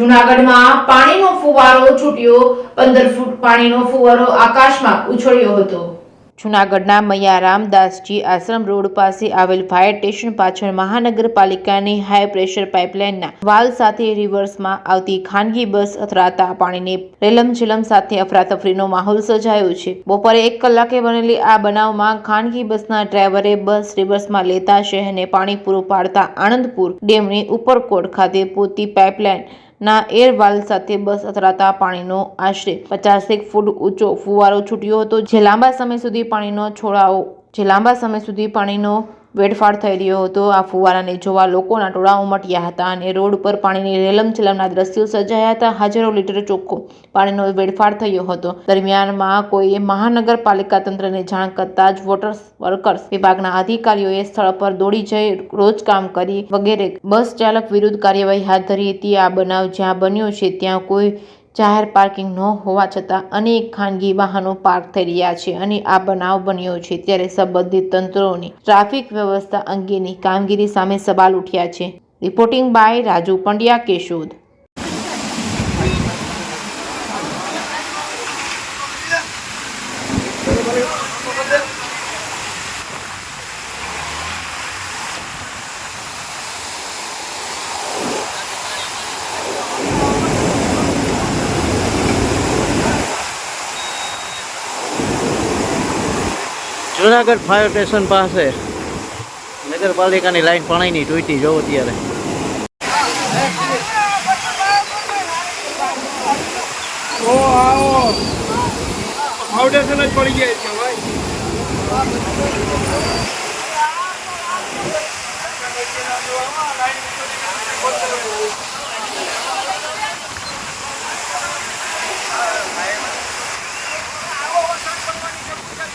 જૂનાગઢમાં પાણીનો ફુવારો છૂટ્યો 15 ફૂટ પાણીનો ફુવારો આકાશમાં ઉછળ્યો હતો। જૂનાગઢના મૈયારામ દાસજી આશ્રમ રોડ પાસે આવેલ ફાયર સ્ટેશન પાછળ મહાનગરપાલિકાની હાઈ પ્રેશર પાઇપલાઇનના વાલ સાથે રિવર્સમાં આવતી ખાનગી બસ અથડાતા પાણીની રેલમછેલમ સાથે અફરાતફરીનો માહોલ સર્જાયો છે। બપોરે 1 કલાકે બનેલી આ બનાવમાં ખાનગી બસના ડ્રાઈવરે બસ રિવર્સમાં લેતા શહેરને પાણી પૂરું પાડતા આણંદપુર ડેમની ઉપરકોટ ખાતે પૂરતી પાઇપલાઇન ના એર વાલ સાથે બસ અથડાતા પાણીનો આશરે 50 ફૂટ ઊંચો ફુવારો છૂટ્યો હતો, જે લાંબા સમય સુધી પાણીનો વેડફાટ થઈ રહ્યો હતો। આ ફુવારાને જોવા લોકોના ટોળા ઉમટ્યા હતા અને રોડ પર પાણીની રેલમછેલમના દ્રશ્યો સર્જાયા હતા। હજારો લીટર ચોખ્ખો પાણીનો વેડફાટ થયો હતો। દરમિયાનમાં કોઈએ મહાનગરપાલિકા તંત્રને જાણ કરતા જ વોટર વર્કસ વિભાગના અધિકારીઓએ સ્થળ પર દોડી જઈ રોજકામ કરી વગેરે બસ ચાલક વિરુદ્ધ કાર્યવાહી હાથ ધરી હતી। આ બનાવ જ્યાં બન્યો છે ત્યાં કોઈ જાહેર પાર્કિંગ ન હોવા છતાં અનેક ખાનગી વાહનો પાર્ક થઈ રહ્યા છે અને આ બનાવ બન્યો છે ત્યારે સંબંધિત તંત્રોની ટ્રાફિક વ્યવસ્થા અંગેની કામગીરી સામે સવાલ ઉઠ્યા છે। Reporting by Raju Pandya, Keshod. Junagadh fire station પાસે નગરપાલિકાની લાઈન પાણીની તૂટી જોવો ત્યારે ફાઉન્ડેશન જ પડી ગયા છે ભાઈ। લાઈન